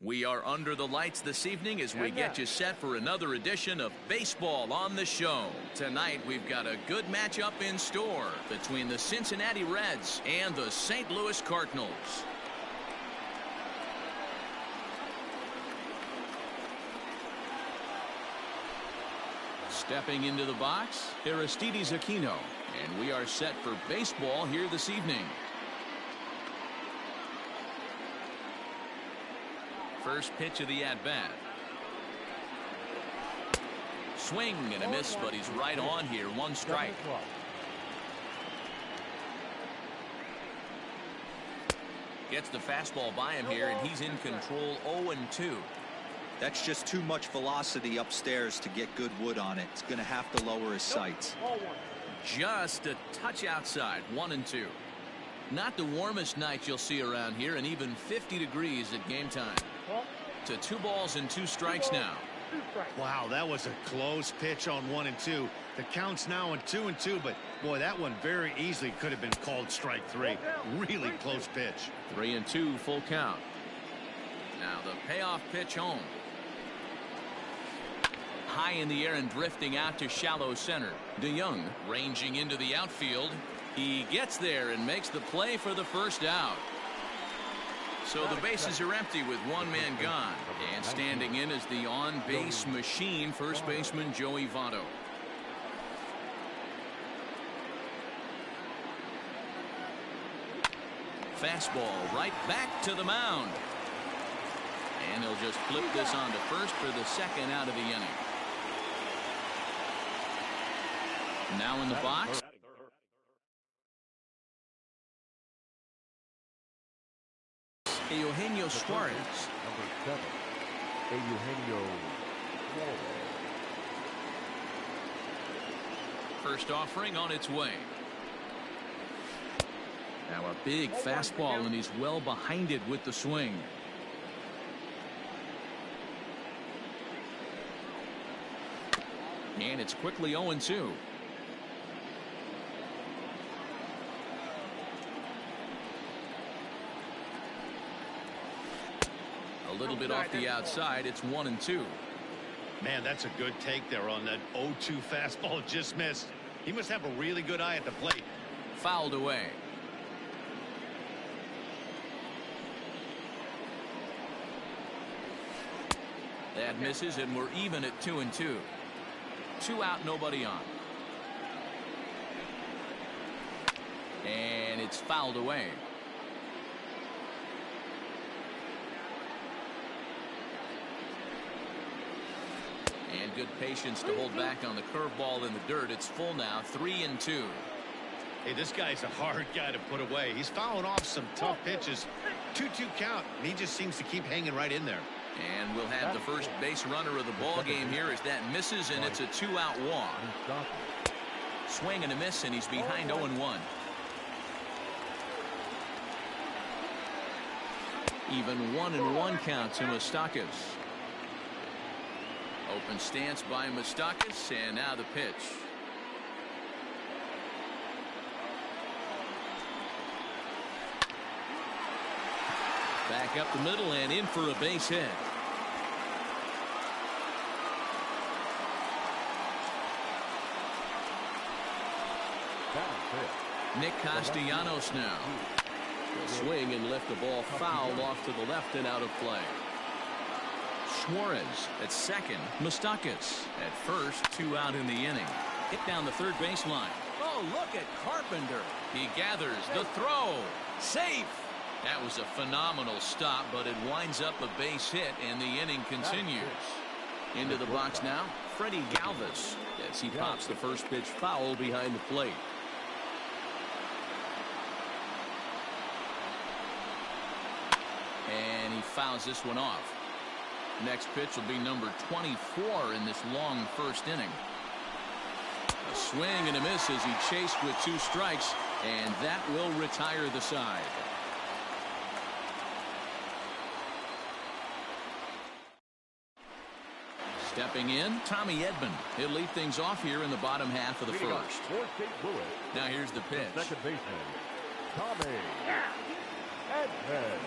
We are under the lights this evening as we get you set for another edition of Baseball on the Show. Tonight, we've got a good matchup in store between the Cincinnati Reds and the St. Louis Cardinals. Stepping into the box, Aristides Aquino, and we are set for baseball here this evening. First pitch of the at-bat. Swing and a miss, but he's right on here. One strike. Gets the fastball by him here, and he's in control 0-2. That's just too much velocity upstairs to get good wood on it. It's going to have to lower his sights. Just a touch outside. 1-2. Not the warmest night you'll see around here, and even 50 degrees at game time. To 2 balls and 2 strikes now. Wow, that was a close pitch on 1-2. The count's now on 2-2, but boy, that one very easily could have been called strike 3. Really close pitch. 3-2 full count. Now the payoff pitch home. High in the air and drifting out to shallow center. DeYoung ranging into the outfield. He gets there and makes the play for the first out. So the bases are empty with 1 man gone. And standing in is the on-base machine, first baseman Joey Votto. Fastball right back to the mound. And he'll just flip this on to first for the second out of the inning. Now in the box. Eugenio Suarez. Number 7, Eugenio Suarez. First offering on its way. Now a big fastball, and he's well behind it with the swing. And it's quickly 0-2. A little bit off the outside. It's 1-2. Man, that's a good take there on that 0-2 fastball. Just missed. He must have a really good eye at the plate. Fouled away. That misses, and we're even at 2-2. 2 out, nobody on. And it's fouled away. And good patience to hold back on the curveball in the dirt. It's full now, 3-2. Hey, this guy's a hard guy to put away. He's fouling off some tough pitches. 2-2 count, and he just seems to keep hanging right in there. And we'll have the first base runner of the ball game here as that misses, and it's a 2-out walk. Swing and a miss, and he's behind 0-1. Even 1-1 count to Moustakas. Open stance by Moustakas, and now the pitch. Back up the middle and in for a base hit. Nick Castellanos now. Will swing and lift the ball foul off to the left and out of play. Suarez at second. Moustakas at first. 2 out in the inning. Hit down the third baseline. Oh, look at Carpenter. He gathers the throw. Safe. That was a phenomenal stop, but it winds up a base hit, and the inning continues. Into the box now, Freddie Galvis, as he pops the first pitch foul behind the plate. And he fouls this one off. Next pitch will be number 24 in this long first inning. A swing and a miss as he chased with 2 strikes, and that will retire the side. Stepping in, Tommy Edman. He'll lead things off here in the bottom half of the first. Now here's the pitch. Second baseman, Tommy Edman.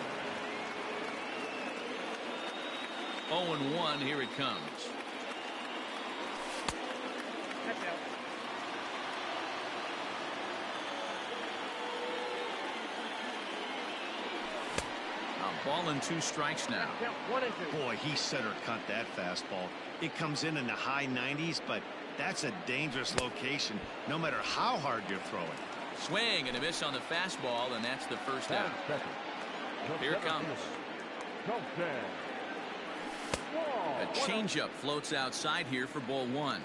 0-1, here it comes. A ball and 2 strikes now. Boy, he center cut that fastball. It comes in the high 90s, but that's a dangerous location no matter how hard you're throwing. Swing and a miss on the fastball, and that's the first out. Here it comes. A changeup floats outside here for ball 1.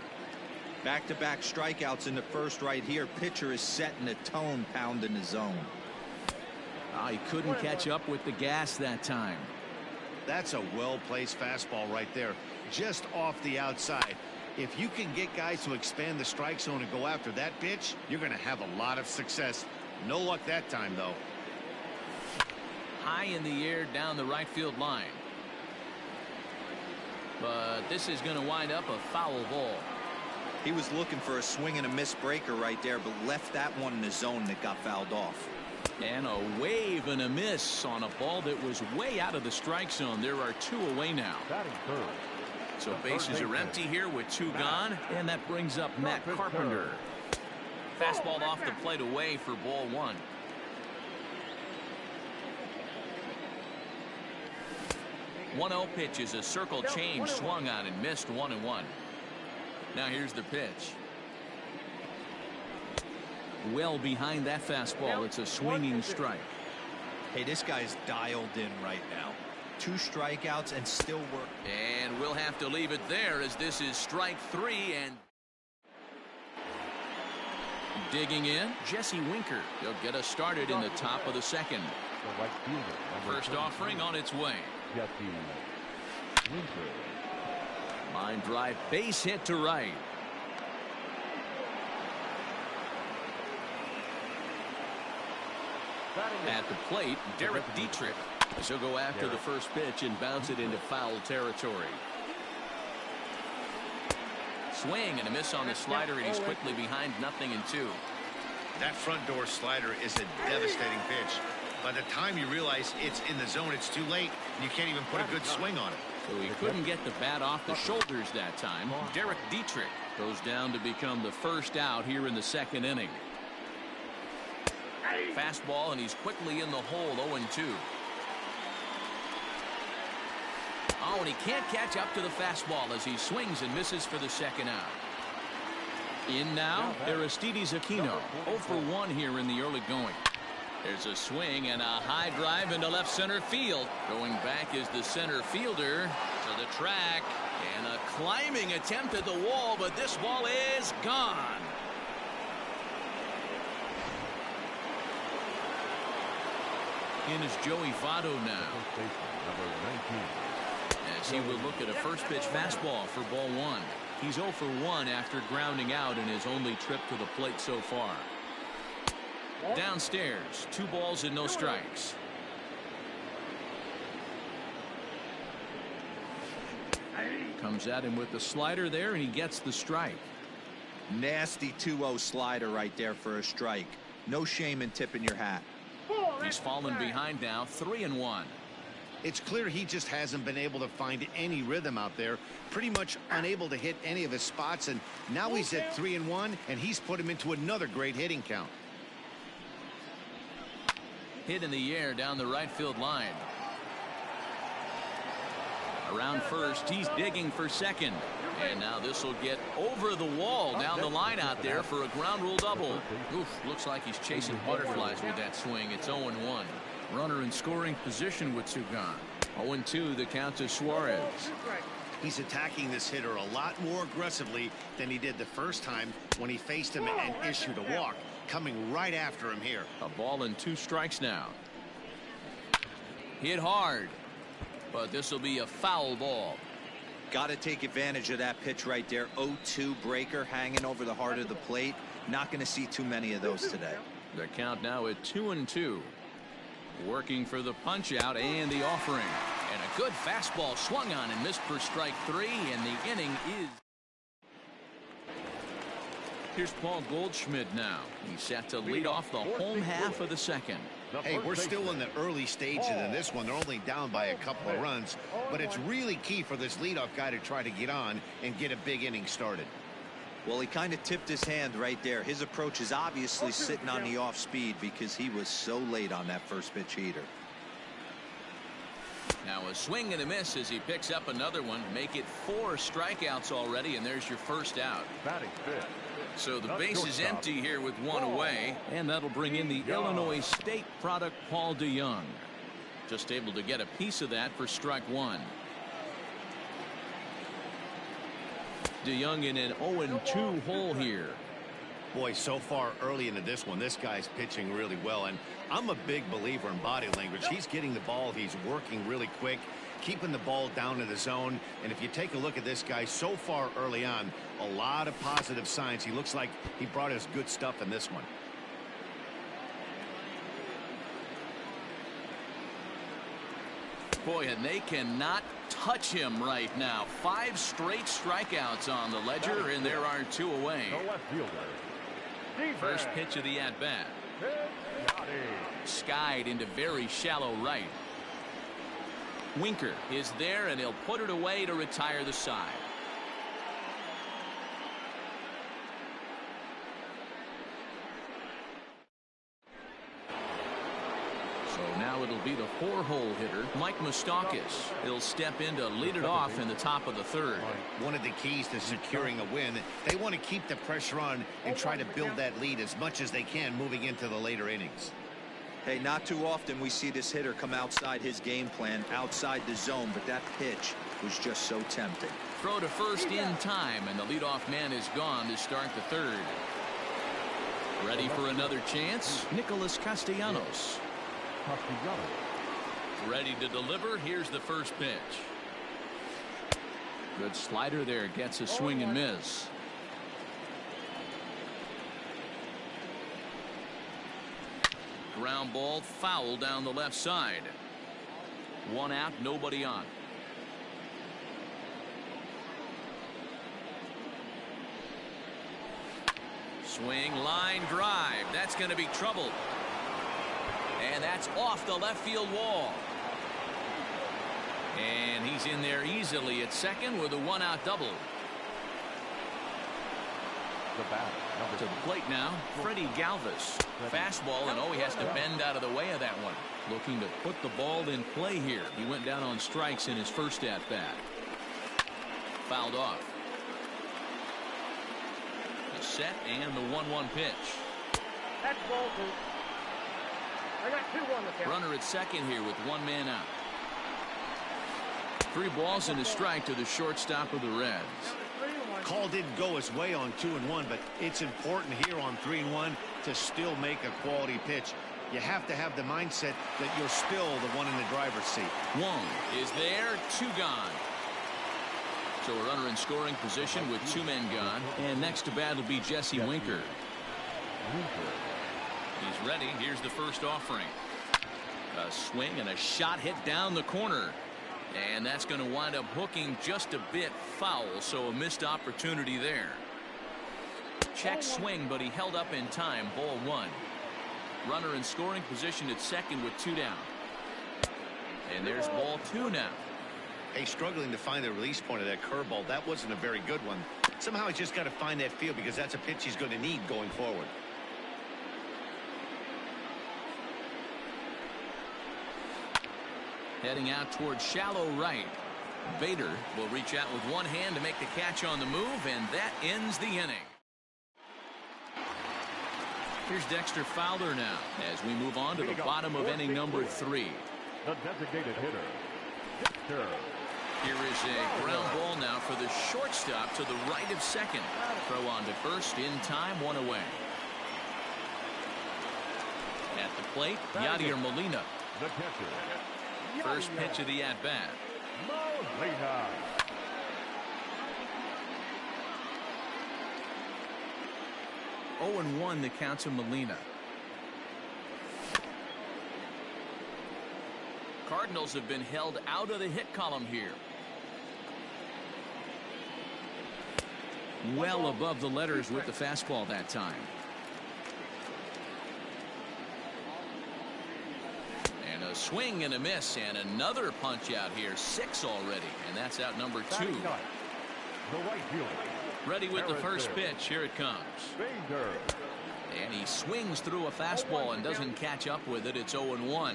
Back-to-back strikeouts in the first right here. Pitcher is setting the tone, pounding the zone. Oh, he couldn't catch up with the gas that time. That's a well-placed fastball right there, just off the outside. If you can get guys to expand the strike zone and go after that pitch, you're going to have a lot of success. No luck that time, though. High in the air down the right field line. But this is going to wind up a foul ball. He was looking for a swing and a miss breaker right there, but left that one in the zone that got fouled off. And a wave and a miss on a ball that was way out of the strike zone. There are 2 away now. So bases are empty here with 2 gone, and that brings up Matt Carpenter. Fastball off the plate away for ball 1. One 0 pitch is a circle change, swung on and missed 1-1. Now here's the pitch. Well behind that fastball. It's a swinging strike. Hey, this guy's dialed in right now. 2 strikeouts and still work. And we'll have to leave it there as this is strike 3. And digging in, Jesse Winker. He'll get us started in the top of the second. First offering on its way. Line drive, base hit to right. At the plate, Derek Dietrich. As he'll go after the first pitch and bounce it into foul territory. Swing and a miss on the slider, and he's quickly behind 0-2. That front door slider is a devastating pitch. By the time you realize it's in the zone, it's too late. You can't even put a good swing on it. So he couldn't get the bat off the shoulders that time. Derek Dietrich goes down to become the first out here in the second inning. Fastball, and he's quickly in the hole, 0-2. Oh, and he can't catch up to the fastball as he swings and misses for the second out. In now, Aristides Aquino, 0 for 1 here in the early going. There's a swing and a high drive into left center field. Going back is the center fielder to the track, and a climbing attempt at the wall, but this ball is gone. In is Joey Votto now. As he will look at a first pitch fastball for ball 1. He's 0 for 1 after grounding out in his only trip to the plate so far. Downstairs, 2 balls and no strikes. Comes at him with the slider there, and he gets the strike. Nasty 2-0 slider right there for a strike. No shame in tipping your hat. He's fallen behind now, 3-1. It's clear he just hasn't been able to find any rhythm out there. Pretty much unable to hit any of his spots, and now he's at 3-1, and he's put him into another great hitting count. Hit in the air down the right field line. Around first, he's digging for second. And now this will get over the wall down the line out there for a ground rule double. Oof, looks like he's chasing butterflies with that swing. It's 0-1. Runner in scoring position with 2 gone. 0-2 the count to Suarez. He's attacking this hitter a lot more aggressively than he did the first time when he faced him and issued a walk. Coming right after him here. A ball and 2 strikes now. Hit hard, but this will be a foul ball. Got to take advantage of that pitch right there. 0-2 breaker hanging over the heart of the plate. Not going to see too many of those today. The count now at 2-2. Working for the punch out and the offering. And a good fastball swung on and missed for strike 3, and the inning is. Here's Paul Goldschmidt now. He's set to lead off the home half of the second. Hey, we're still in the early stages of this one. They're only down by a couple of runs, but it's really key for this leadoff guy to try to get on and get a big inning started. Well, he kind of tipped his hand right there. His approach is obviously sitting on the off speed because he was so late on that first pitch heater. Now a swing and a miss as he picks up another one. Make it 4 strikeouts already, and there's your first out. Batting fifth. So the base is empty here with 1 away, and that'll bring in the Illinois State product, Paul DeYoung. Just able to get a piece of that for strike 1. DeYoung in an 0-2 hole here. Boy, so far early into this one, this guy's pitching really well, and I'm a big believer in body language. He's getting the ball, he's working really quick, keeping the ball down in the zone. And if you take a look at this guy so far early on, a lot of positive signs. He looks like he brought us good stuff in this one. Boy, and they cannot touch him right now. 5 straight strikeouts on the ledger, and there are 2 away. The left fielder. First pitch of the at-bat. Skied into very shallow right. Winker is there, and he'll put it away to retire the side. So now it'll be the 4-hole hitter, Mike Moustakas. He'll step in to lead it off in the top of the 3rd. One of the keys to securing a win, they want to keep the pressure on and try to build that lead as much as they can moving into the later innings. Hey, not too often we see this hitter come outside his game plan, outside the zone, but that pitch was just so tempting. Throw to first in time, and the leadoff man is gone to start the 3rd. Ready for another chance? Nicholas Castellanos. Ready to deliver. Here's the first pitch. Good slider there. Gets a swing and miss. Ground ball foul down the left side. 1 out, nobody on. Swing, line drive. That's going to be trouble. And that's off the left field wall. And he's in there easily at second with a 1-out double. The bat, To the plate now, Freddie Galvis. Fastball, and he has to bend out of the way of that one. Looking to put the ball in play here. He went down on strikes in his first at-bat. Fouled off. The set and the 1-1 pitch. That's ball 2. I got 2 on the count. Runner at second here with 1 man out. 3 balls and a strike to the shortstop of the Reds. Call didn't go his way on 2-1, but it's important here on 3-1 to still make a quality pitch. You have to have the mindset that you're still the one in the driver's seat. Wong is there, 2 gone. So a runner in scoring position with 2 men gone. And next to bat will be Jesse Winker. He's ready. Here's the first offering. A swing and a shot hit down the corner. And that's going to wind up hooking just a bit foul, so a missed opportunity there. Check swing, but he held up in time. Ball 1. Runner in scoring position at second with 2 down. And there's ball 2 now. Hey, struggling to find the release point of that curveball. That wasn't a very good one. Somehow he's just got to find that feel because that's a pitch he's going to need going forward. Heading out towards shallow right. Bader will reach out with 1 hand to make the catch on the move, and that ends the inning. Here's Dexter Fowler now as we move on to the bottom of inning number 3. The designated hitter, Dexter. Here is a ground ball now for the shortstop to the right of second. Throw on to first in time, 1 away. At the plate, Yadier Molina. The catcher, First pitch of the at-bat. Molina. 0-1 the count to Molina. Cardinals have been held out of the hit column here. Well above the letters with the fastball that time. A swing and a miss, and another punch out here. 6 already, and that's out number 2. Batting ninth, the right fielder. Ready with the first Harrison. pitch. Here it comes. Bader. And he swings through a fastball and doesn't catch up with it. It's 0-1.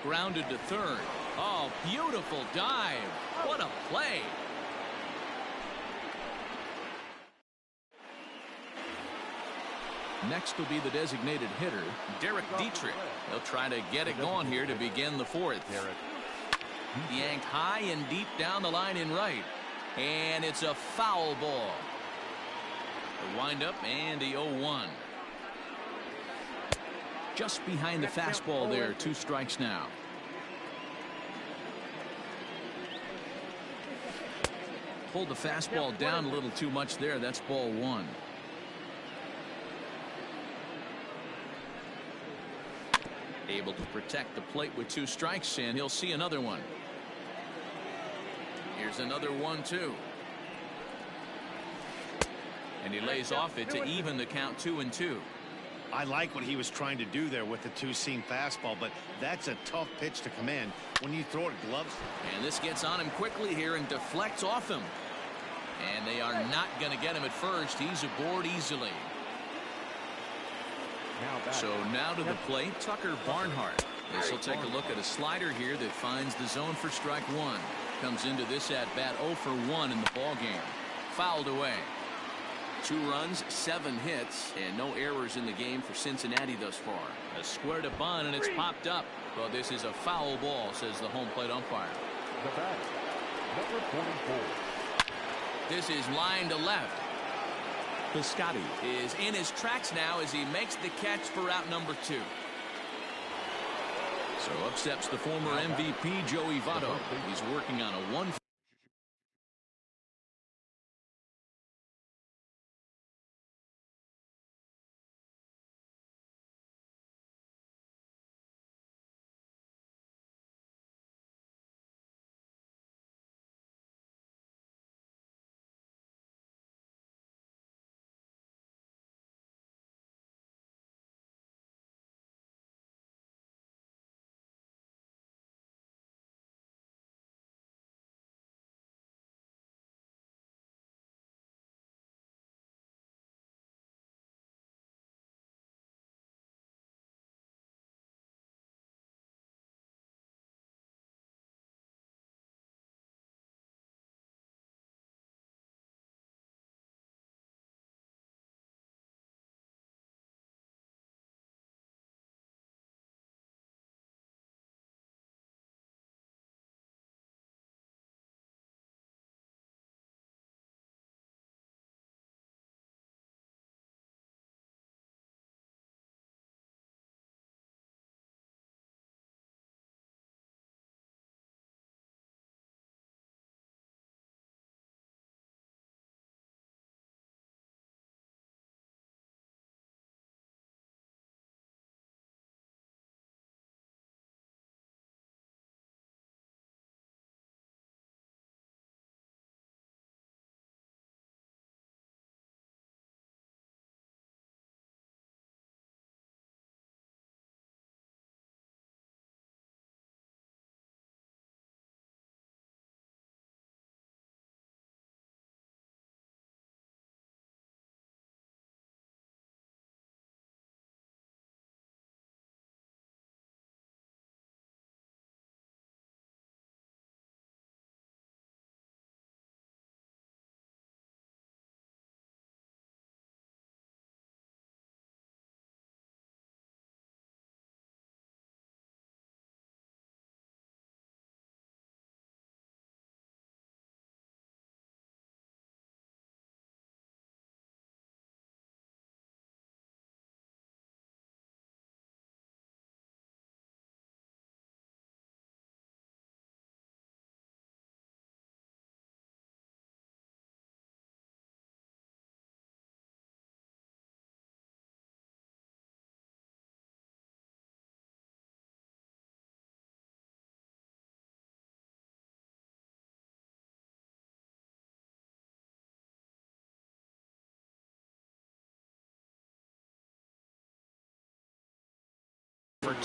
Grounded to third. Oh, beautiful dive. What a play. Next will be the designated hitter, Derek Dietrich. He'll try to get it going here to begin the 4th. Yanked high and deep down the line in right. And it's a foul ball. The windup and the 0-1. Just behind the fastball there. 2 strikes now. Pulled the fastball down a little too much there. That's ball 1. Able to protect the plate with 2 strikes, and he'll see another one. Here's another 1-2. And he lays off it to even the count 2-2. I like what he was trying to do there with the 2-seam fastball, but that's a tough pitch to command when you throw it gloves. And this gets on him quickly here and deflects off him. And they are not going to get him at first. He's aboard easily. So now to the plate, Tucker Barnhart. This will take a look at a slider here that finds the zone for strike 1. Comes into this at bat 0 for 1 in the ball game. Fouled away. 2 runs, 7 hits, and no errors in the game for Cincinnati thus far. A square to bunt, and it's popped up. Well, this is a foul ball, says the home plate umpire. The bat, number 44. This is line to left. Piscotty is in his tracks now as he makes the catch for out number 2. So up steps the former MVP Joey Votto. He's working on a 1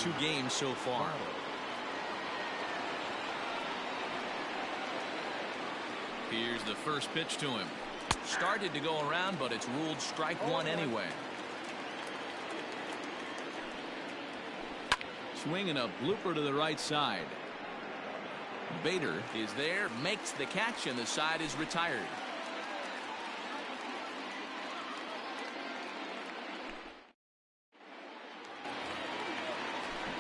2 games so far. Here's the first pitch to him. Started to go around, but it's ruled strike 1 anyway. Swinging a blooper to the right side. Bader is there, makes the catch, and the side is retired.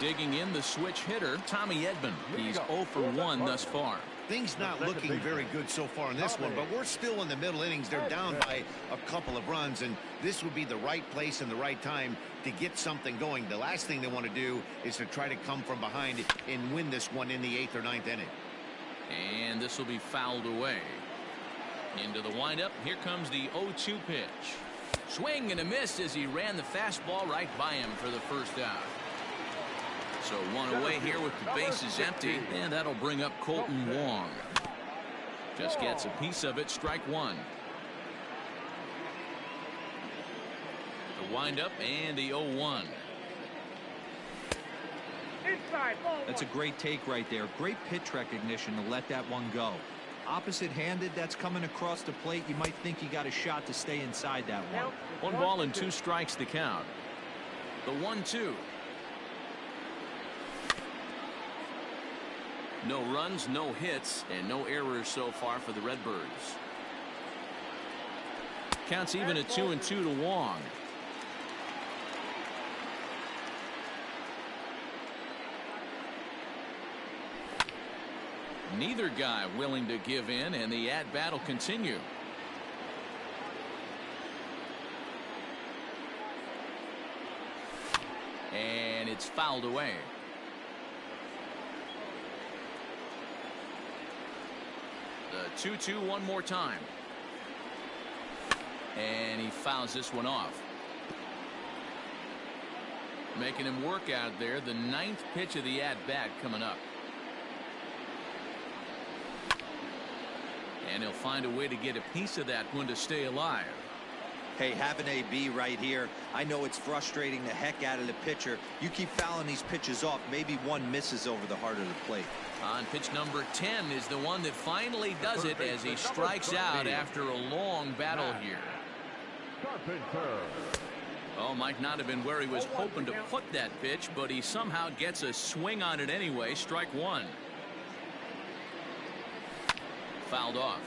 Digging in the switch hitter, Tommy Edman. He's 0 for 1 thus far. Things not looking very good so far in this one, but we're still in the middle innings. They're down by a couple of runs, and this would be the right place and the right time to get something going. The last thing they want to do is to try to come from behind and win this one in the 8th or 9th inning. And this will be fouled away. Into the windup. Here comes the 0-2 pitch. Swing and a miss as he ran the fastball right by him for the first out. So 1 away here with the bases empty, and that'll bring up Colton Wong. Just gets a piece of it, strike 1. The windup and the 0-1. That's a great take right there. Great pitch recognition to let that one go. Opposite-handed, that's coming across the plate. You might think you got a shot to stay inside that one. 1 ball and 2 strikes to count. The 1-2. No runs, no hits, and no errors so far for the Redbirds. Counts even at 2-2 to Wong. Neither guy willing to give in, and the at-bat will continue. And it's fouled away. The 2-2 one more time. And he fouls this one off. Making him work out there. The 9th pitch of the at-bat coming up. And he'll find a way to get a piece of that one to stay alive. Hey, have an AB right here. I know it's frustrating the heck out of the pitcher. You keep fouling these pitches off. Maybe one misses over the heart of the plate. On pitch number 10 is the one that finally does it as he strikes out after a long battle here. Oh, might not have been where he was hoping to put that pitch, but he somehow gets a swing on it anyway. Strike 1. Fouled off.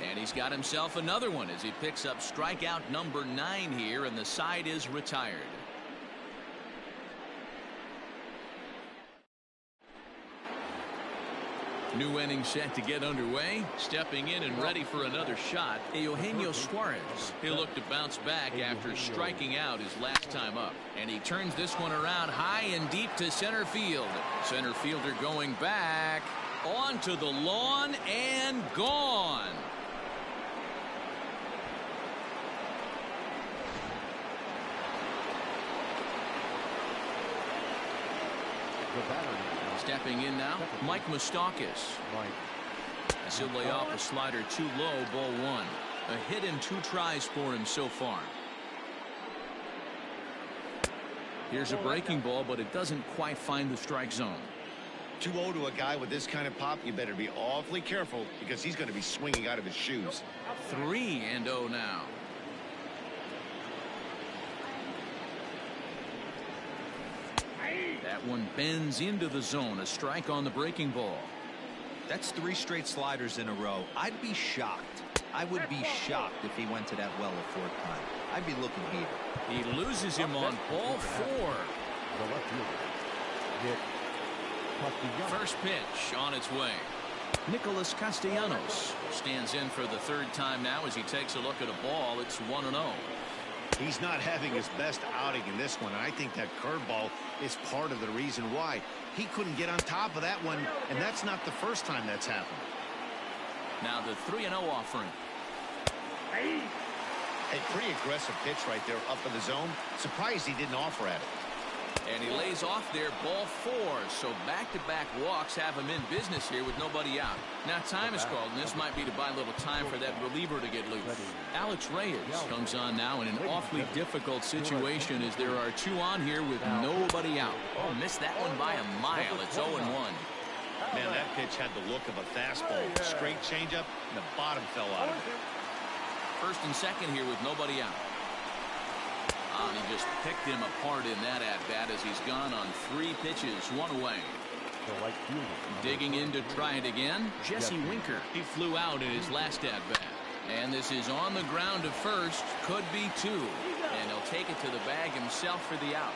And he's got himself another one as he picks up strikeout number 9 here, and the side is retired. New inning set to get underway. Stepping in and ready for another shot, Eugenio Suarez. He'll look to bounce back after striking out his last time up. And he turns this one around high and deep to center field. Center fielder going back onto the lawn and gone. Stepping in now, Mike Moustakas. As he'll lay off a slider too low, ball 1. A hit and 2 tries for him so far. Here's a breaking ball, but it doesn't quite find the strike zone. 2-0 to a guy with this kind of pop, you better be awfully careful because he's going to be swinging out of his shoes. 3-0 now. That one bends into the zone. A strike on the breaking ball. That's 3 straight sliders in a row. I'd be shocked. I would be shocked if he went to that well a 4th time. I'd be looking heated. He loses him on ball 4. First pitch on its way. Nicholas Castellanos stands in for the 3rd time now as he takes a look at a ball. It's 1-0. He's not having his best outing in this one, and I think that curveball is part of the reason why. He couldn't get on top of that one, and that's not the first time that's happened. Now the 3-0 offering. A pretty aggressive pitch right there up in the zone. Surprised he didn't offer at it. And he lays off there, ball 4. So back-to-back walks have him in business here with nobody out. Now time is called, and this might be to buy a little time for that reliever to get loose. Alex Reyes comes on now in an awfully difficult situation as there are 2 on here with nobody out. Oh, missed that one by a mile. It's 0-1. Man, that pitch had the look of a fastball. Straight changeup, and the bottom fell out of it. First and second here with nobody out. And he just picked him apart in that at-bat as he's gone on 3 pitches, 1 away. Digging in to try it again, Jesse Winker. He flew out in his last at-bat. And this is on the ground to first, could be 2. And he'll take it to the bag himself for the out.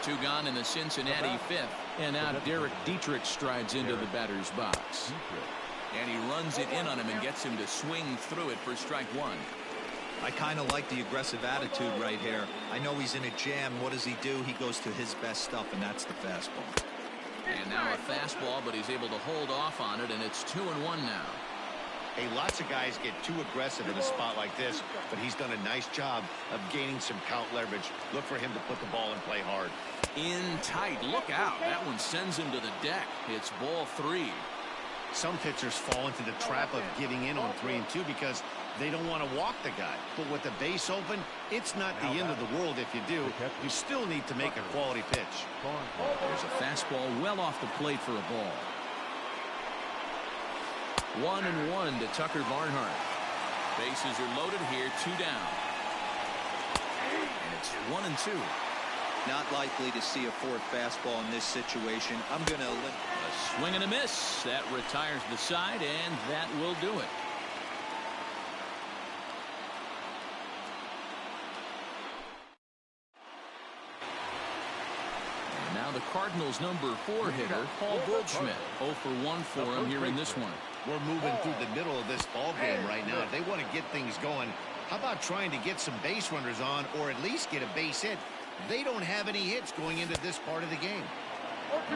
2 gone in the Cincinnati 5th. And now Derek Dietrich strides into the batter's box. And he runs it in on him and gets him to swing through it for strike 1. I kind of like the aggressive attitude right here. I know he's in a jam. What does he do? He goes to his best stuff, and that's the fastball. And now a fastball, but he's able to hold off on it, and it's 2-1 now. Hey, lots of guys get too aggressive in a spot like this, but he's done a nice job of gaining some count leverage. Look for him to put the ball and play hard. In tight. Look out. That one sends him to the deck. It's ball 3. Some pitchers fall into the trap of giving in on 3 and 2 because they don't want to walk the guy. But with the base open, it's not the end of the world if you do. You still need to make a quality pitch. There's a fastball well off the plate for a ball. 1-1 to Tucker Barnhart. Bases are loaded here, 2 down. And it's 1-2. Not likely to see a 4th fastball in this situation. I'm going to... A swing and a miss. That retires the side, and that will do it. And now the Cardinals' number 4 hitter, Paul Goldschmidt. 0 for 1 for him here in this one. We're moving through the middle of this ball game right now. If they want to get things going, how about trying to get some base runners on or at least get a base hit? They don't have any hits going into this part of the game.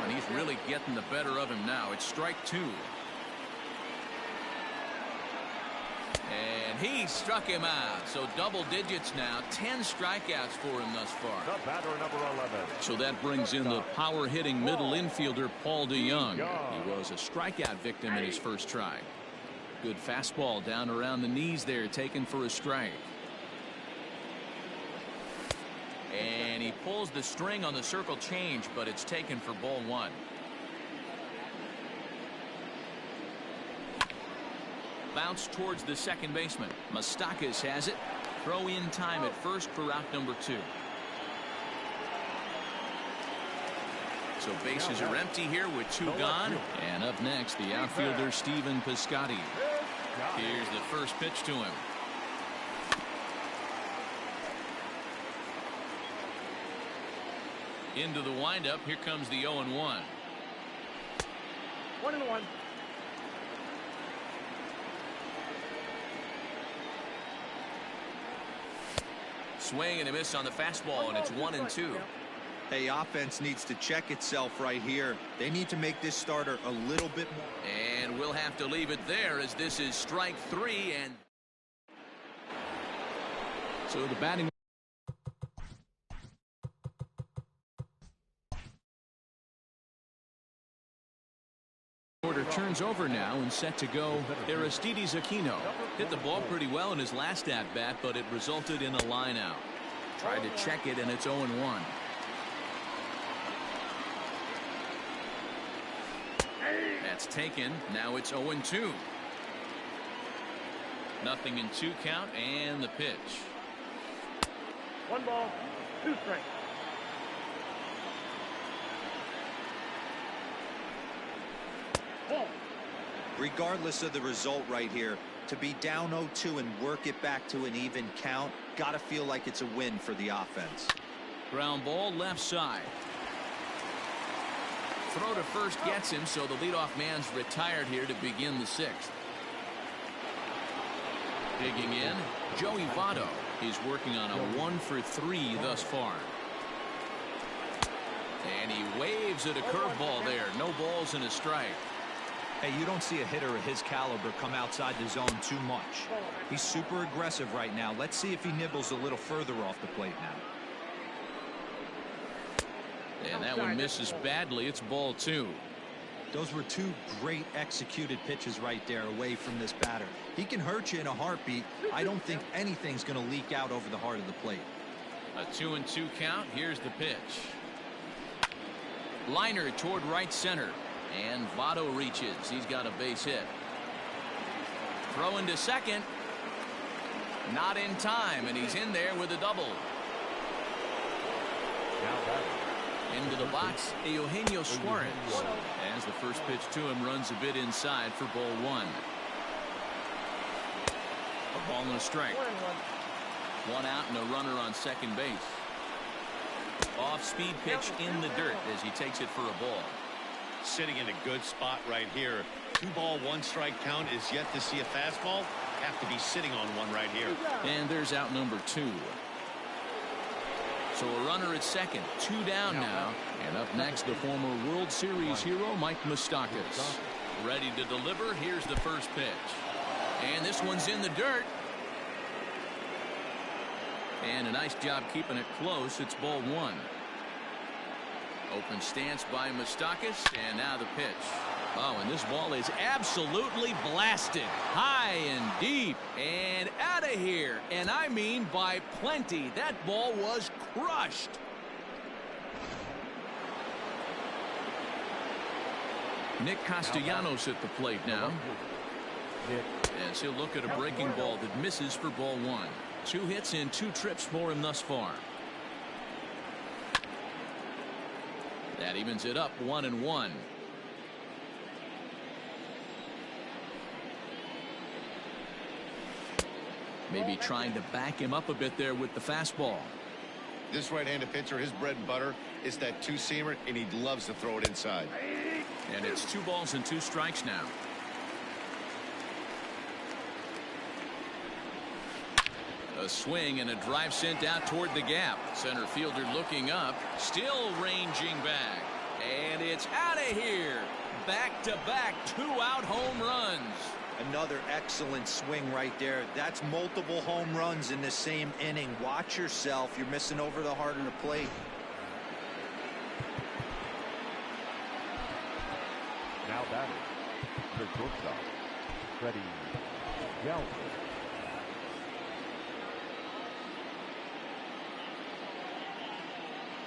And he's really getting the better of him now. It's strike 2. And he struck him out. So double digits now. 10 strikeouts for him thus far. The batter, number 11. So that brings in the power hitting middle infielder Paul DeYoung. He was a strikeout victim in his first try. Good fastball down around the knees there, taken for a strike. And he pulls the string on the circle change, but it's taken for ball 1. Bounce towards the second baseman. Moustakas has it. Throw in time at first for out number 2. So bases are empty here with 2 gone. And up next, the outfielder Stephen Piscotty. Here's the first pitch to him. Into the windup. Here comes the 0-1. 1-1. Swing and a miss on the fastball, and it's 1-2. Hey, offense needs to check itself right here. They need to make this starter a little bit more. And we'll have to leave it there as this is strike 3. And so the batting order turns over now and set to go. Aristides Aquino hit the ball pretty well in his last at-bat, but it resulted in a line out. Tried to check it, and it's 0-1. That's taken. Now it's 0-2. Nothing in 2 count, and the pitch. 1 ball, 2 strikes. Regardless of the result right here, to be down 0-2 and work it back to an even count, gotta feel like it's a win for the offense. Ground ball left side. Throw to first gets him, so the leadoff man's retired here to begin the 6th. Digging in, Joey Votto is working on a 1 for 3 thus far. And he waves at a curveball there. No balls and a strike. Hey, you don't see a hitter of his caliber come outside the zone too much. He's super aggressive right now. Let's see if he nibbles a little further off the plate now. And that one misses badly. It's ball 2. Those were two great executed pitches right there away from this batter. He can hurt you in a heartbeat. I don't think anything's going to leak out over the heart of the plate. A 2-2 count. Here's the pitch. Liner toward right center. And Votto reaches. He's got a base hit. Throw into second. Not in time, and he's in there with a double. Into the box, Eugenio Suarez. As the first pitch to him runs a bit inside for ball 1. A ball and a strike. 1 out and a runner on second base. Off-speed pitch in the dirt as he takes it for a ball. Sitting in a good spot right here. 2-ball, 1-strike count is yet to see a fastball. Have to be sitting on one right here. And there's out number 2. So a runner at second. 2 down now. And up next, the former World Series hero, Mike Moustakas. Ready to deliver. Here's the first pitch. And this one's in the dirt. And a nice job keeping it close. It's ball 1. Open stance by Moustakas. And now the pitch. Oh, and this ball is absolutely blasted. High and deep. And out of here. And I mean by plenty. That ball was crushed. Nick Castellanos at the plate now. As he'll look at a breaking ball that misses for ball 1. 2 hits and 2 trips for him thus far. That evens it up 1-1. Maybe trying to back him up a bit there with the fastball. This right-handed pitcher, his bread and butter is that 2-seamer, and he loves to throw it inside. And it's 2 balls and 2 strikes now. A swing and a drive sent out toward the gap. Center fielder looking up, still ranging back. And it's out of here. Back-to-back 2-out home runs. Another excellent swing right there. That's multiple home runs in the same inning. Watch yourself. You're missing over the heart of the plate. Now batting, the shortstop, Freddie Galvis.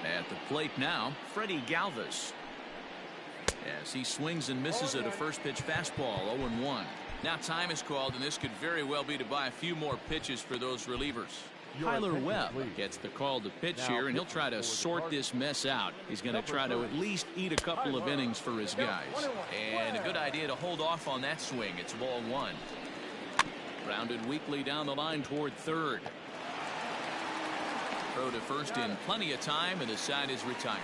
At the plate now, Freddie Galvis. As he swings and misses at a first pitch fastball, 0-1. Now time is called, and this could very well be to buy a few more pitches for those relievers. Tyler Webb gets the call to pitch here, and he'll try to sort this mess out. He's going to try to at least eat a couple of innings for his guys. And a good idea to hold off on that swing. It's ball 1. Grounded weakly down the line toward third. Throw to first in plenty of time, and the side is retired.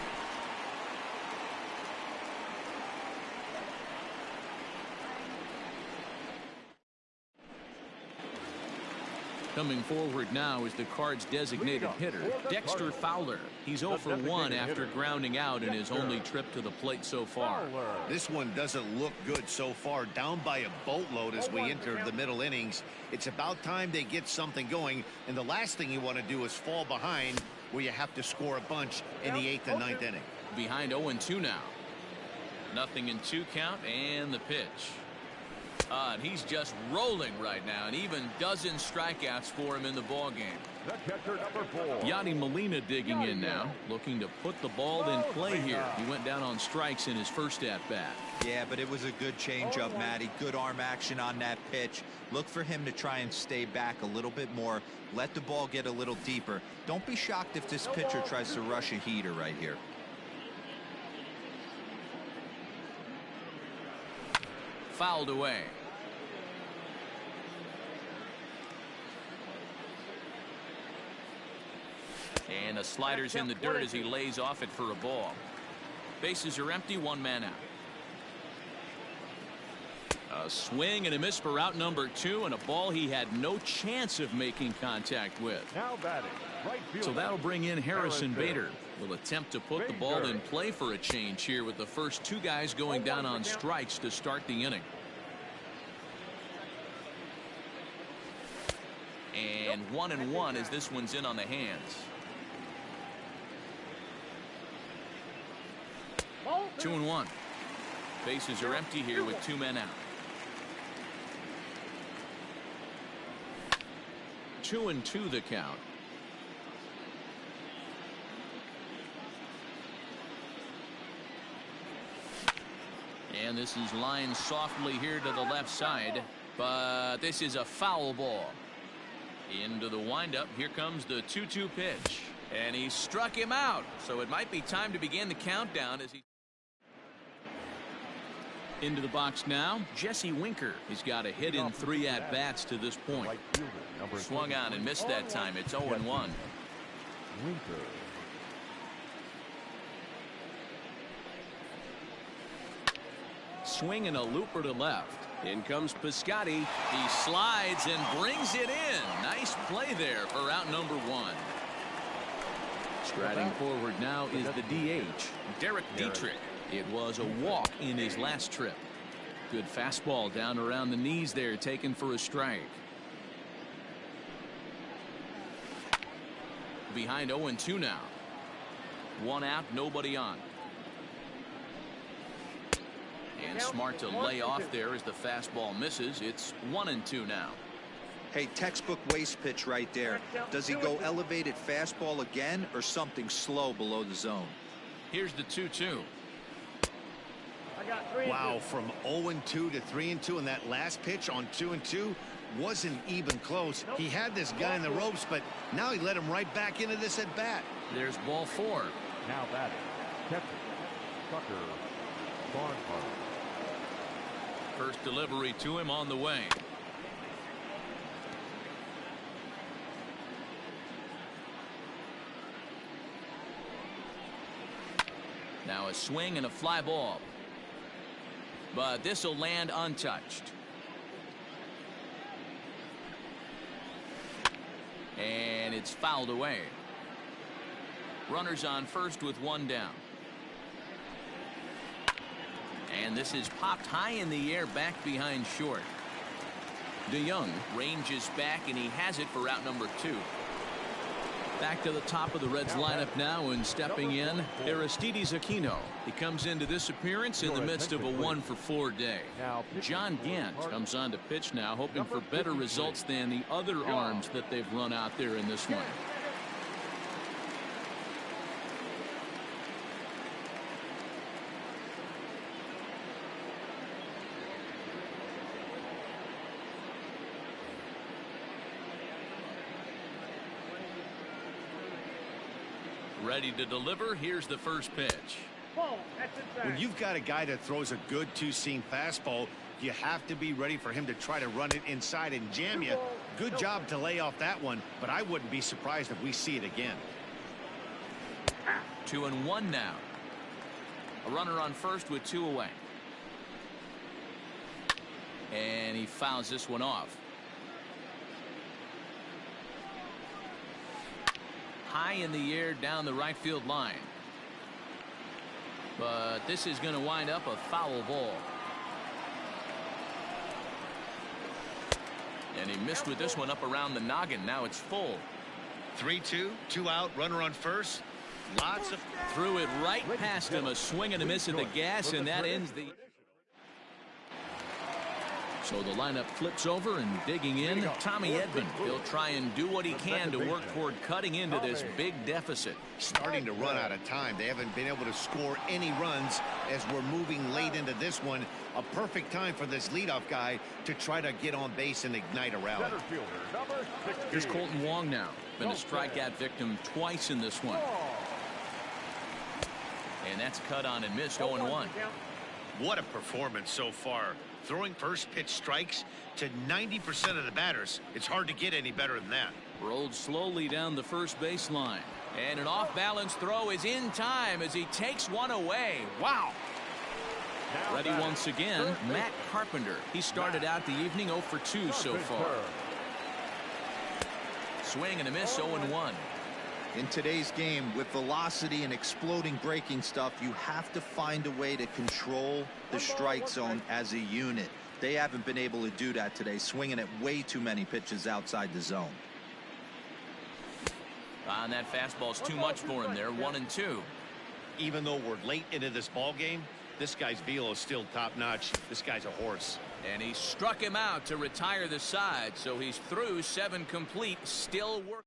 Coming forward now is the Cards' designated hitter, Dexter Fowler. He's 0 for 1 after grounding out in his only trip to the plate so far. This one doesn't look good so far. Down by a boatload as we enter the middle innings. It's about time they get something going, and the last thing you want to do is fall behind where you have to score a bunch in the 8th and 9th inning. Behind 0-2 now. 0-2 count, and the pitch. And he's just rolling right now, and even dozen strikeouts for him in the ball game. The catcher, number 4. Yadi Molina digging in now, looking to put the ball in play here. He went down on strikes in his first at-bat. Yeah, but it was a good changeup, Matty. Good arm action on that pitch. Look for him to try and stay back a little bit more. Let the ball get a little deeper. Don't be shocked if this pitcher tries to rush a heater right here. Fouled away. And the slider's in the dirt as he lays off it for a ball. Bases are empty, 1 man out. A swing and a miss for out number 2, and a ball he had no chance of making contact with. Now batting, right fielder. So that'll bring in Harrison Bader. Will attempt to put the ball in play for a change here with the first 2 guys going down on strikes to start the inning. And 1-1 as this one's in on the hands. 2-1. Bases are empty here with 2 men out. 2-2 the count. And this is lined softly here to the left side, but this is a foul ball. Into the windup. Here comes the 2-2 pitch, and he struck him out. So it might be time to begin the countdown as he into the box now. Jesse Winker. He's got a hit in 3 at-bats to this point. Swung on and missed that time. It's 0-1. Winker. Swing and a looper to left. In comes Piscotty. He slides and brings it in. Nice play there for out number 1. Striding forward now is the DH, Derek Dietrich. It was a walk in his last trip. Good fastball down around the knees there, taken for a strike. Behind 0-2 now. 1 out, nobody on. And smart to lay off there as the fastball misses. It's 1-2 now. Hey, textbook waste pitch right there. Does he go elevated fastball again or something slow below the zone? Here's the 2-2. Wow, from 0-2 to 3-2 in that last pitch on 2-2 wasn't even close. He had this guy in the ropes, but now he let him right back into this at bat. There's ball 4. Now batting, catcher, Tucker Barnhart. First delivery to him on the way. Now a swing and a fly ball. But this will land untouched. And it's fouled away. Runners on first with 1 down. And this is popped high in the air back behind short. DeYoung ranges back and he has it for out number 2. Back to the top of the Reds lineup now, and stepping in, Aristides Aquino. He comes into this appearance in the midst of a 1-for-4 day. John Gant comes on to pitch now, hoping for better results than the other arms that they've run out there in this one. Ready to deliver. Here's the first pitch. When you've got a guy that throws a good 2-seam fastball, you have to be ready for him to try to run it inside and jam you. Good job to lay off that one, but I wouldn't be surprised if we see it again. 2-1 now. A runner on first with 2 away. And he fouls this one off. High in the air down the right field line. But this is going to wind up a foul ball. And he missed with this one up around the noggin. Now it's full. 3-2, 2 out, runner on first. Lots of. Threw it right past him. A swing and a miss at the gas, and that ends the. So the lineup flips over, and digging in, Tommy Edman. He'll try and do what he can to work toward cutting into this big deficit. Starting to run out of time. They haven't been able to score any runs as we're moving late into this one. A perfect time for this leadoff guy to try to get on base and ignite a rally. Here's Colton Wong now. Been a strikeout victim twice in this one. And that's cut on and missed. 0-1. What a performance so far. Throwing first pitch strikes to 90% of the batters. It's hard to get any better than that. Rolled slowly down the first baseline. And an off-balance throw is in time as he takes one away. Wow. Ready once again, Matt Carpenter. He started out the evening 0 for 2 so far. Swing and a miss, 0-1. In today's game, with velocity and exploding breaking stuff, you have to find a way to control the strike zone as a unit. They haven't been able to do that today, swinging at way too many pitches outside the zone. And that fastball's too much for him there. 1-2. even though we're late into this ball game, this guy's velo is still top-notch. This guy's a horse. And he struck him out to retire the side, so he's through 7 complete, still working.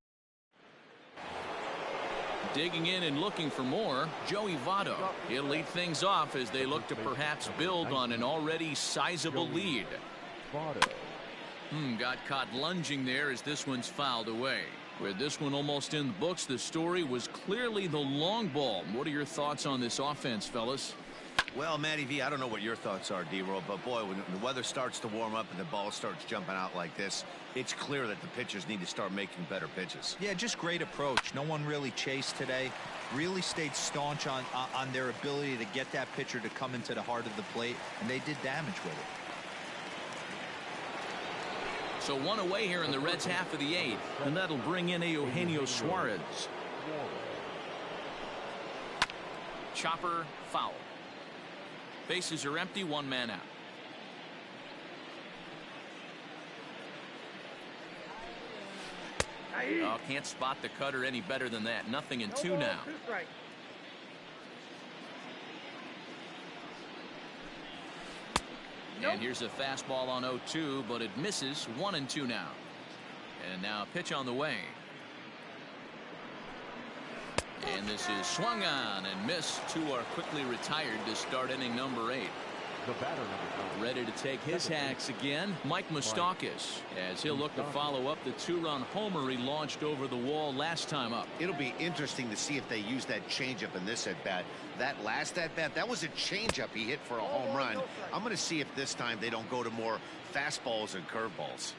Digging in and looking for more, Joey Votto. He'll lead things off as they look to perhaps build on an already sizable lead. Got caught lunging there as this one's fouled away. With this one almost in the books, the story was clearly the long ball. What are your thoughts on this offense, fellas? Well, Matty V, I don't know what your thoughts are, D-Roll, but boy, when the weather starts to warm up and the ball starts jumping out like this, it's clear that the pitchers need to start making better pitches. Yeah, just great approach. No one really chased today. Really stayed staunch on their ability to get that pitcher to come into the heart of the plate, and they did damage with it. So one away here in the Reds' half of the 8th, and that'll bring in Eugenio Suarez. Chopper foul. Bases are empty, 1 man out. Oh, can't spot the cutter any better than that. Nothing in 2 now. And here's a fastball on 0-2, but it misses. 1-2 now. And now a pitch on the way. And this is swung on and missed. 2 are quickly retired to start inning number 8. The batter, number 9. Ready to take his hacks again, Mike Moustakas, as he'll look to follow up the 2-run homer he launched over the wall last time up. It'll be interesting to see if they use that changeup in this at-bat. That last at-bat, that was a changeup he hit for a home run. I'm going to see if this time they don't go to more fastballs and curveballs.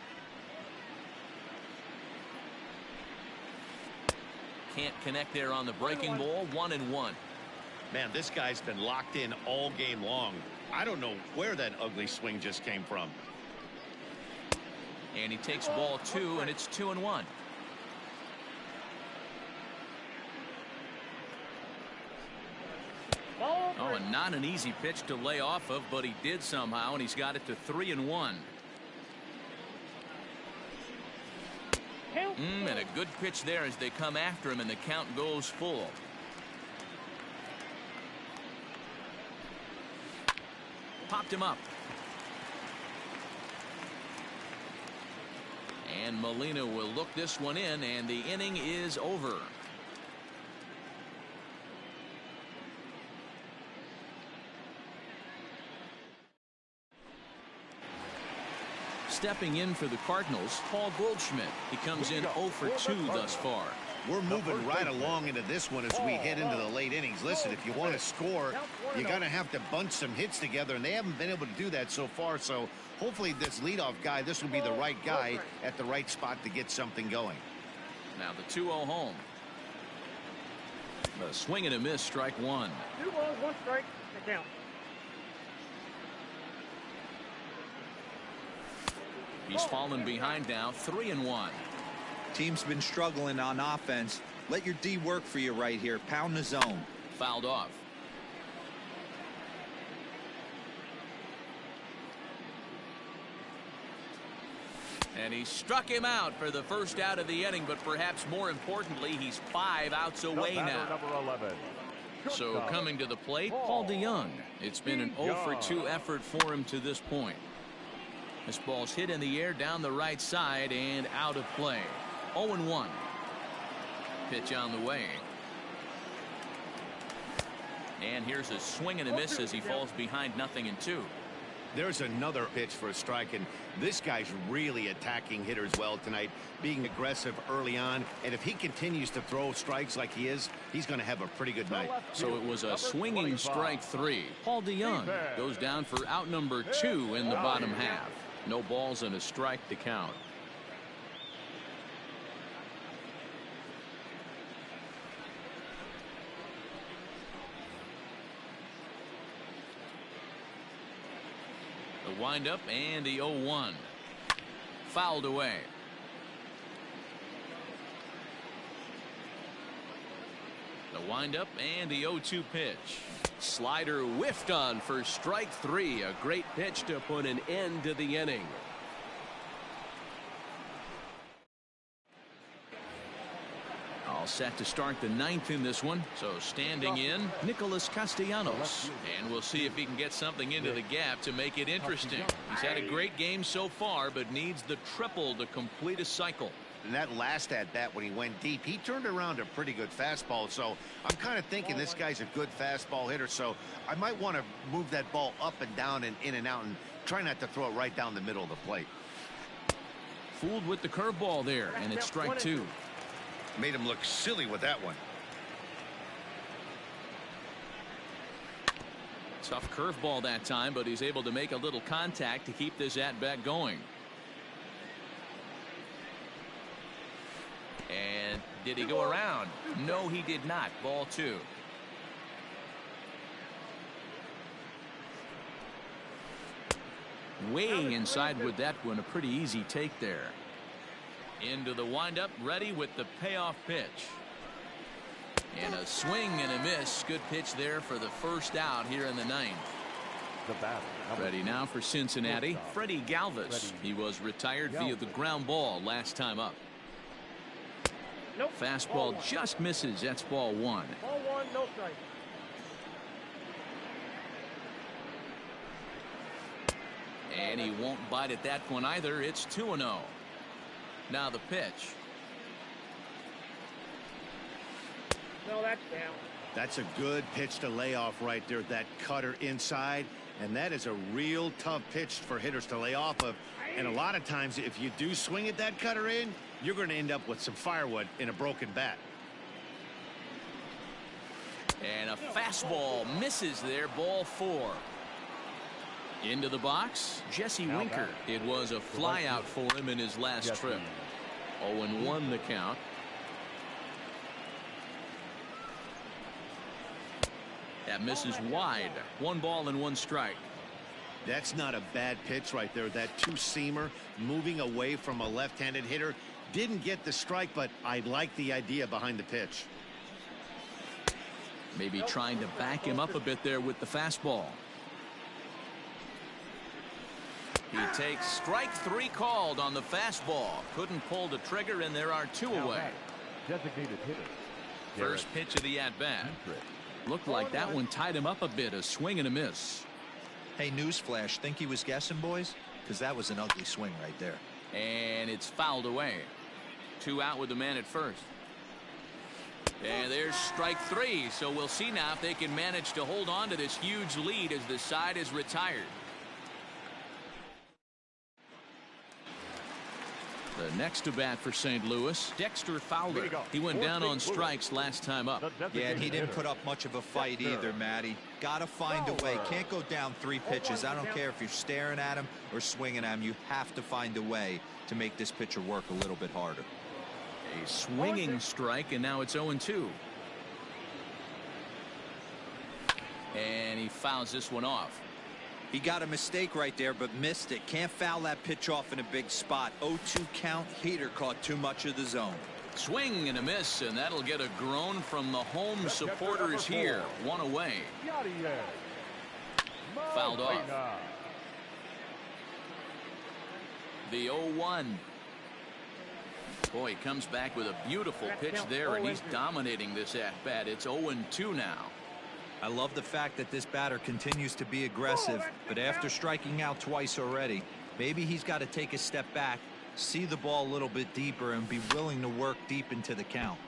Can't connect there on the breaking ball. 1-1. Man, this guy's been locked in all game long. I don't know where that ugly swing just came from. And he takes ball 2, and it's 2-1. Oh, and not an easy pitch to lay off of, but he did somehow, and he's got it to 3-1. And a good pitch there as they come after him, and the count goes full. Popped him up. And Molina will look this one in, and the inning is over. Stepping in for the Cardinals, Paul Goldschmidt. He comes in 0 for 2 thus far. We're moving right along into this one as we head into the late innings. Listen, if you want to score, you got to have to bunch some hits together, and they haven't been able to do that so far. So hopefully this leadoff guy, this will be the right guy at the right spot to get something going. Now the 2-0 home. A swing and a miss, strike 1. 2 balls, 1 strike, the count. He's fallen behind now, 3-1. Team's been struggling on offense. Let your D work for you right here. Pound the zone. Fouled off. And he struck him out for the first out of the inning, but perhaps more importantly, he's 5 outs away now. Number 11. So coming to the plate, Paul DeYoung. It's been an 0 for 2 effort for him to this point. This ball's hit in the air down the right side and out of play. 0-1. Pitch on the way. And here's a swing and a miss as he falls behind 0-2. There's another pitch for a strike, and this guy's really attacking hitters well tonight, being aggressive early on, and if he continues to throw strikes like he is, he's going to have a pretty good night. So it was a swinging strike 3. Paul DeYoung goes down for out number 2 in the bottom half. No balls and a strike to count. The windup and the 0-1. Fouled away. The windup and the 0-2 pitch. Slider whiffed on for strike 3. A great pitch to put an end to the inning. All set to start the ninth in this one. So standing in, Nicholas Castellanos. And we'll see if he can get something into the gap to make it interesting. He's had a great game so far, but needs the triple to complete a cycle. And that last at-bat when he went deep, he turned around a pretty good fastball. So I'm kind of thinking this guy's a good fastball hitter. So I might want to move that ball up and down and in and out and try not to throw it right down the middle of the plate. Fooled with the curveball there, and it's strike two. Made him look silly with that one. Tough curveball that time, but he's able to make a little contact to keep this at-bat going. And did he go around? No, he did not. Ball two. Way inside with that one. A pretty easy take there. Into the windup, ready with the payoff pitch. And a swing and a miss. Good pitch there for the first out here in the ninth. The batter. Ready now for Cincinnati, Freddie Galvis. He was retired via the ground ball last time up. Nope. Fastball just misses. That's ball one. Ball one, no strike. And he won't bite at that one either. It's 2-0. Now the pitch. No, that's down. That's a good pitch to lay off right there. That cutter inside. And that is a real tough pitch for hitters to lay off of. And a lot of times, if you do swing at that cutter in, you're going to end up with some firewood in a broken bat. And a fastball misses there. Ball four. Into the box, Jesse Winker. It was a flyout for him in his last trip. 0-1 the count. That misses wide. 1 ball and 1 strike. That's not a bad pitch right there. That two-seamer moving away from a left-handed hitter. Didn't get the strike, but I like the idea behind the pitch. Maybe trying to back him up a bit there with the fastball. He takes strike 3 called on the fastball. Couldn't pull the trigger, and there are 2 away. Designated hitter. First pitch of the at-bat. Looked like that one tied him up a bit. A swing and a miss. Hey, newsflash, think he was guessing, boys? Because that was an ugly swing right there. And it's fouled away. 2 out with the man at first. And there's strike 3. So we'll see now if they can manage to hold on to this huge lead as the side is retired. The next to bat for St. Louis, Dexter Fowler. He went down on strikes last time up. Yeah, and he didn't put up much of a fight either, Matty. Got to find a way. Can't go down 3 pitches. I don't care if you're staring at him or swinging at him. You have to find a way to make this pitcher work a little bit harder. A swinging strike, and now it's 0-2. And he fouls this one off. He got a mistake right there, but missed it. Can't foul that pitch off in a big spot. 0-2 count. Heater caught too much of the zone. Swing and a miss, and that'll get a groan from the home supporters here. 1 away. Fouled off. The 0-1. Boy, he comes back with a beautiful pitch there, and he's dominating this at-bat. It's 0-2 now. I love the fact that this batter continues to be aggressive, but after striking out twice already, maybe he's got to take a step back, see the ball a little bit deeper, and be willing to work deep into the count.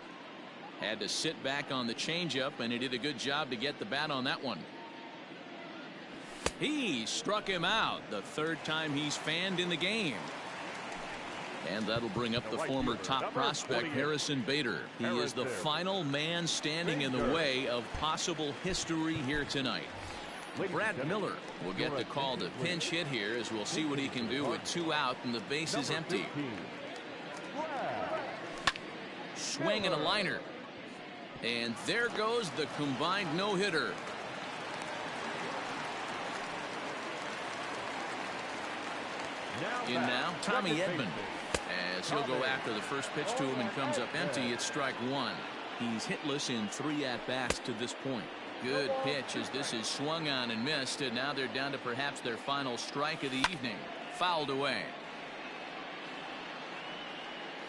Had to sit back on the changeup, and he did a good job to get the bat on that one. He struck him out, the 3rd time he's fanned in the game. And that'll bring up the former top prospect, Harrison Bader. He is the final man standing in the way of possible history here tonight. Brad Miller will get the call to pinch hit here, as we'll see what he can do with 2 out and the base is empty. Swing and a liner. And there goes the combined no-hitter. In now, Tommy Edman. As he'll go after the first pitch to him and comes up empty, it's strike 1. He's hitless in 3 at-bats to this point. Good pitch as this is swung on and missed, and now they're down to perhaps their final strike of the evening. Fouled away.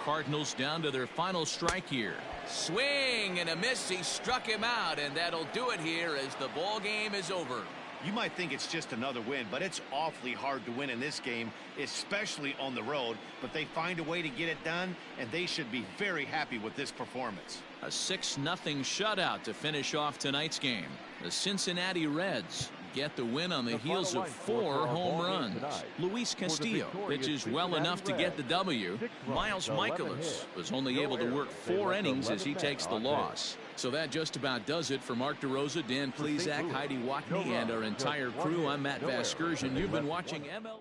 Cardinals down to their final strike here. Swing and a miss. He struck him out, and that'll do it here as the ball game is over. You might think it's just another win, but it's awfully hard to win in this game, especially on the road. But they find a way to get it done, and they should be very happy with this performance. A 6-0 shutout to finish off tonight's game. The Cincinnati Reds get the win on the heels of 4 home runs. Luis Castillo pitches well enough to get the W. Miles Michaelis was only able to work 4 innings as he takes the loss. So that just about does it for Mark DeRosa, Dan Plesac, Heidi Watney, and our entire crew. I'm Matt Vasgersian. You've been watching ML.